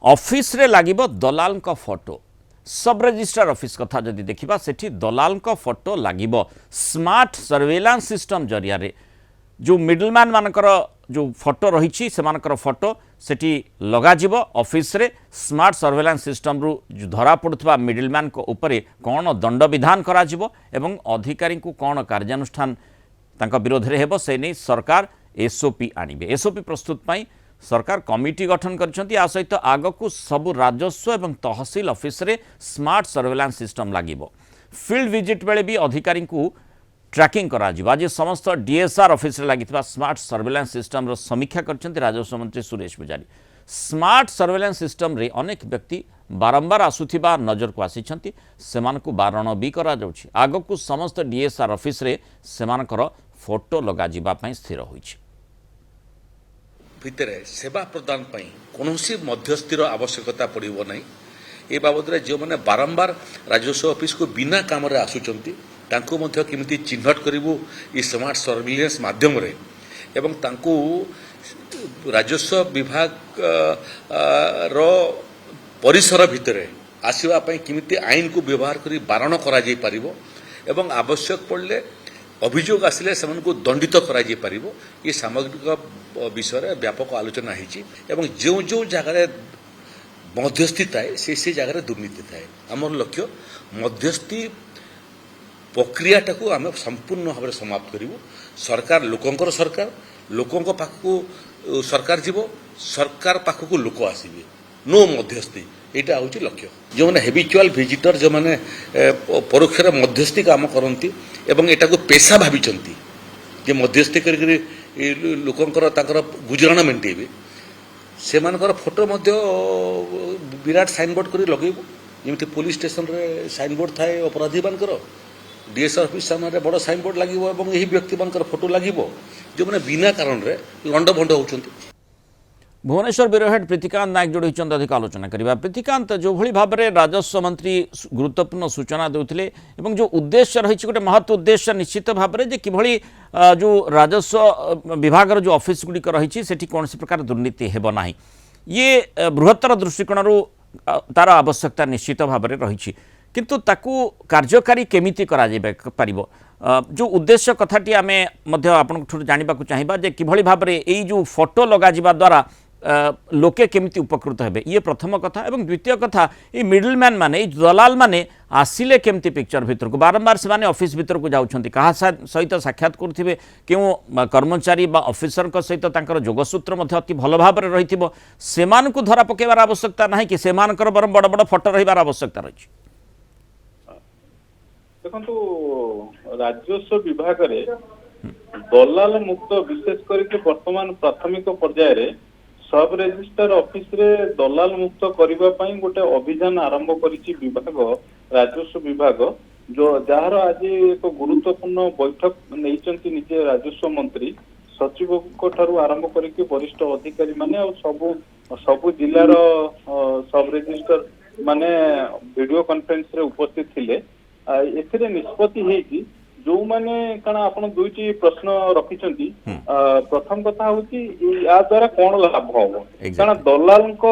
Office रे लागिबो दलाल का photo सब रजिस्ट्रार ऑफिस कथा जदि देखिबा सेठी दलाल का फोटो लागिबो स्मार्ट सर्वेलांस सिस्टम जरिया रे जो मिडलमैन मानकर जो फोटो रही से फोटो सेठी लगा जिवो ऑफिस रे स्मार्ट सर्वेलांस सिस्टम रु धरा पड़ुवा मिडलमैन को ऊपर कौन दंड विधान करा जिवो एवं अधिकारी को कौन कार्यानुष्ठान तांका विरोध रे हेबो से नहीं सरकार एसओपी आनिबे। एसओपी प्रस्तुत पाई सरकार कमिटी गठन करछंती। आ सहित आग को सबु राजस्व एवं तहसील ऑफिस रे स्मार्ट सर्वेलांस सिस्टम लागिबो। फील्ड विजिट बेले भी अधिकारी को ट्रैकिंग करा जिवो। आज समस्त डीएसआर ऑफिस रे लागितबा स्मार्ट सर्वेलांस सिस्टम रो समीक्षा करछंती राजस्व मंत्री सुरेश पुजारी। स्मार्ट सर्वेलांस सिस्टम रे अनेक व्यक्ति बारंबार आसुथिबा नजर को आसीछंती सेमानकु बारण भी करा जाउछि। आग को समस्त डीएसआर ऑफिस रे सेमानकर फोटो लगा जिबा पई स्थिर होइछि। भितर सेवा प्रदान पई कोनोसी मध्यस्थीर आवश्यकता पड़िबो नै। ए बाबद रे जो माने बारंबार राजस्व ऑफिस को बिना काम रे आसुचंती तांको मध्य किमिति चिन्हट करिवो ई स्मार्ट सर्वेलेंस माध्यम रे एवं तांको राजस्व विभाग रो परिसर भितर आसीबा पई किमिति आईन को व्यवहार करी बारण करा जाई परिबो एवं आवश्यक पड़ले अभियोग आसिले सेमानकु दंडित करा जाई परिबो। ये सामग्रिक विषय व्यापक आलोचना होती एवं जो जो जगार मध्यस्थी थाए से जगार दुर्नीति थाए। आम लक्ष्य मध्यस्थी प्रक्रियाटा को आम संपूर्ण भाव में समाप्त करूँ। सरकार लोकंकर सरकार लोकों पाखक सरकार जीव सरकार पाखक लोक आसवे नो मध्यस्थी यहाँ हूँ लक्ष्य। जो मैंने हेबिचुआल विजिटर जो मैंने परोक्ष मध्यस्थी काम करती एवं एटा को पेशा भाविचंती जे मध्यस्थी कर लोकंकर ताकर गुजराण मेंटेबे से फोटो मध्य विराट साइनबोर्ड कर लगेबू जमी पुलिस स्टेशन रे साइनबोर्ड थाए अपराधी मानकर डीएस ऑफिस सामने बड़ साइनबोर्ड लगे यही व्यक्ति मानकर फोटो लगे जो मैंने बिना कारण रे लंड भंड होउछंती। भुवनेश्वर ब्यूरो हेड प्रीतिकांत नायक जोड़ी अधिक आलोचना करवा। प्रीतिकांत जो भली भाव में राजस्व मंत्री गुरुत्वपूर्ण सूचना देउथिले एवं जो उद्देश्य रही गोटे महत्व उद्देश्य निश्चित भाव में कि जो राजस्व विभाग जो ऑफिस गुड़िक रही सेठी कौन प्रकार दुर्नीति हेब ना ये बृहत्तर दृष्टिकोण तार आवश्यकता निश्चित भाव में रही किंतु ताकू कार्यकारी केमिति करा पारिबो जो उद्देश्य कथाटी आम आपन जानिबा को चाहिबा जे किभली भाव में एई जो फोटो लगा जिबा द्वारा लोके केमिति उपकृत हेबे ये प्रथम कथा। एवं द्वितीय कथा ये मिडलमैन माने दलाल माने आसिले केमिति पिक्चर भितर को बारंबार से माने ऑफिस भितर को जाउछंती कहा सहित साक्षात करथिबे केउ कर्मचारी बा ऑफिसर को सहित तांकर जोगसूत्र मध्ये अति भल भाव में रहिथिबो सेमान को धरा पकेबार आवश्यकता नाही कि सेमानकर बड़ बड़ फोटो रहिबार आवश्यकता रही। देखो राजस्व विभाग रे दलाल मुक्त विशेष करके वर्तमान प्राथमिक पर्याय रे सब रजिस्टर ऑफिस रे दलाल मुक्त करबा पई गोटे अभियान आरंभ करिछि विभाग राजस्व विभाग जो जार आज एक गुरुत्वपूर्ण बैठक नैचंती निजे राजस्व मंत्री सचिव को ठारू आरंभ करके वरिष्ठ अधिकारी माने और सबु जिल्लार सब रजिस्टर माने वीडियो कॉन्फ्रेंस रे उपस्थित थिले। एथिरे निष्पत्ति हेछि जो माने कण आपण दुईटी प्रश्न रखिछंती। प्रथम कथा होची या द्वारा कोन लाभ होबो कारण दलाल को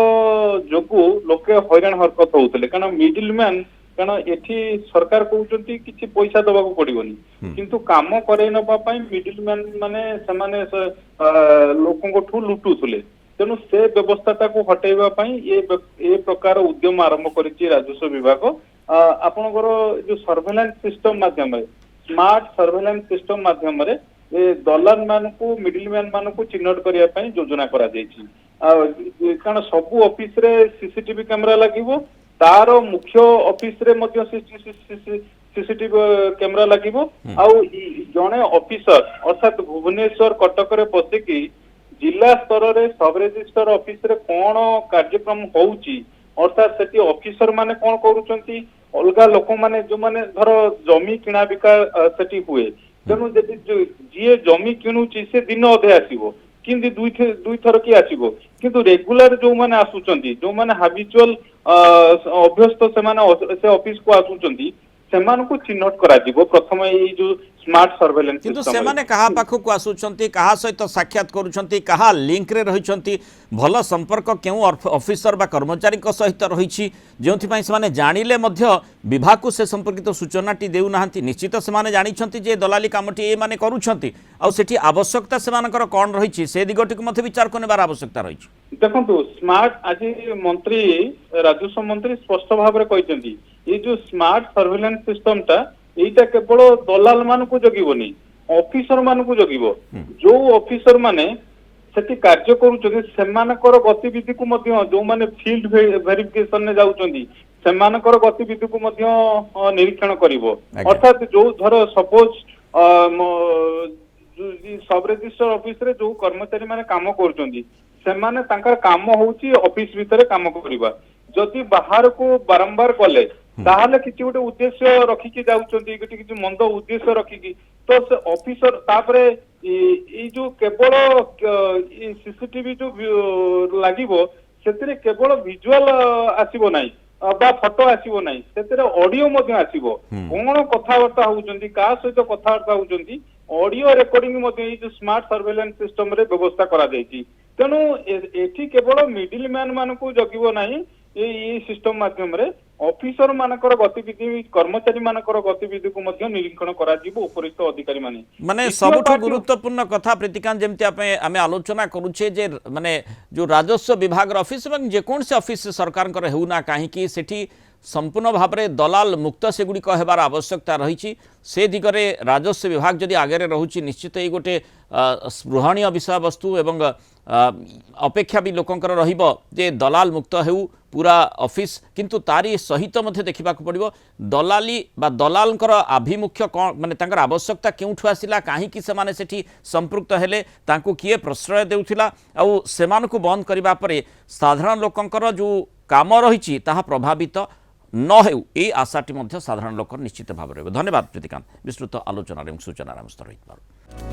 जोगु लोके हैरान हरकत होउतले कारण मिडलमैन कारण एठी सरकार कहउचंती किछि पैसा दबाको पड़िबोनी किंतु काम करे नबा पई मिडलमैन माने समाने लोकन को ठू लुटुथले तेनु से व्यवस्थाटा को हटेबा पई ए प्रकार उद्यम आरंभ करिछि राजस्व विभाग। आपनकर जो सर्वेलेंस सिस्टम माध्यम स्मार्ट सर्वेलेंस सिस्टम माध्यम रे ए दलाल मान को मिडलमैन मान को चिन्हट करिया पई योजना करा जायछि कारण सबु ऑफिस रे सीसीटीवी कैमरा लागिवो तार मुख्य ऑफिस रे मध्य सीसीटीवी कैमरा लागिवो आउ जणे ऑफिसर अर्थात भुवनेश्वर कटक रे बसिकी जिला स्तर रे सब रजिस्टर ऑफिस रे कोन कार्यक्रम होउची अर्थात सेठी ऑफिसर माने कोन करूचंती अलगा लोक माने जो माने धर जमी किणा बिका सेठी हुए तेणु जदि जी जमी किणुची से दिन अधे आसीबो किंतु दुई थर की आसीबो किंतु रेगुलर जो माने आसुचंती जो माने हैबिचुअल अभ्यस्त से माने से ऑफिस को आसुचंती सेमान को चिन्हट करा जिवो। प्रथम ये जो स्मार्ट सर्वेलेंस किंतु सिस्टम सेमाने कहा पाखक आसुचंती कहा सहित साक्षात करूछंती कहा लिंक रे रहिछंती भल संपर्क केउ ऑफिसर बा कर्मचारी को सहित रहिछि जेउथि पई सेमाने जानिले मध्य विभाग को से संपर्कित सूचनाटी देउ नाहंती निश्चित सेमाने जानिछंती जे दलाली कामटी ए माने करूछंती आ सेठी आवश्यकता सेमानकर कोन रहिछि से दिगटी को मध्य विचार करनेबार आवश्यकता रहिछि देखंतु स्मार्ट आज मंत्री राजस्व मंत्री स्पष्ट भाव रे कहिसेंती ये जो स्मार्ट सर्वेलेंस सिस्टम टा एटा केवल दलाल मान को जगिबोनी ऑफिसर मान को जगिबो जो ऑफिसर माने सेठी कार्य करूछथि सेमानकर गतिविधि को मध्य जो माने फील्ड वेरिफिकेशन ने जाउछथि सेमानकर गतिविधि को मध्य निरीक्षण करिवो अर्थात जो धर सपोज सब रजिस्टर ऑफिस रे जो कर्मचारी माने काम करूछथि सेमाने तांकर काम होउची ऑफिस भीतर काम करिबा जदि बाहर को बारंबार गले ताहले किछि गोटे उद्देश्य रखिकी जाउछथि किछि मंद उद्देश्य रखिकी तो से ऑफिसर तापरे ई जो केवल सीसीटीवी जो लागिबो सेतिरे केवल विजुअल आसीबो नाही बा फोटो आसीबो नाही सेतिरे ऑडियो मध्ये आसीबो कोन कथावार्ता होउछथि का सहित कथावार्ता होउछथि ऑडियो रेकॉर्डिंग मध्ये ई जो स्मार्ट सर्वेलेंस सिस्टम रे व्यवस्था करा जायछि तेणु एठी केवल मिडिल मैन मान को जगिबो नाही ये सिस्टम माध्यम रे ऑफिसर मानकर गतिविधि कर्मचारी मानकर गतिविधि को मध्य निरीक्षण करा जिवो उपरिक्त अधिकारी माने माने सबठु गुरुत्वपूर्ण कथा प्रीतिकांत जेमति आमे आलोचना करूछे जे माने जो राजस्व विभाग ऑफिस एवं जे कोन से ऑफिस सरकार कर हेउना काहे कि सेठी संपूर्ण भाव में दलाल मुक्त से गुड़िक होबार आवश्यकता रही से दिगरे राजस्व विभाग जदि आगे रहुछि निश्चित ये गोटे स्पृहणीय विषय वस्तु एवं अपेक्षा भी लोकंकर रहिबो जे दलाल मुक्त हेउ पूरा ऑफिस किंतु तारी सहित मध्य देखा पड़ो दलाली बा दलालंकर आभिमुख्य कौन माने तांकर आवश्यकता केउठु आसिला काहीकि सेमाने सेठी संपृक्त हेले तांको किए प्रश्रय देउथिला आउ सेमानकु बंद करिबा परे साधारण लोकंकर जो काम रही ताहा प्रभावित न हेउ ए आशाटी मध्य साधारण लोक निश्चित भाव रहिबो। धन्यवाद प्रीतिकांत विस्तृत आलोचना एवं सूचना स्तरीय।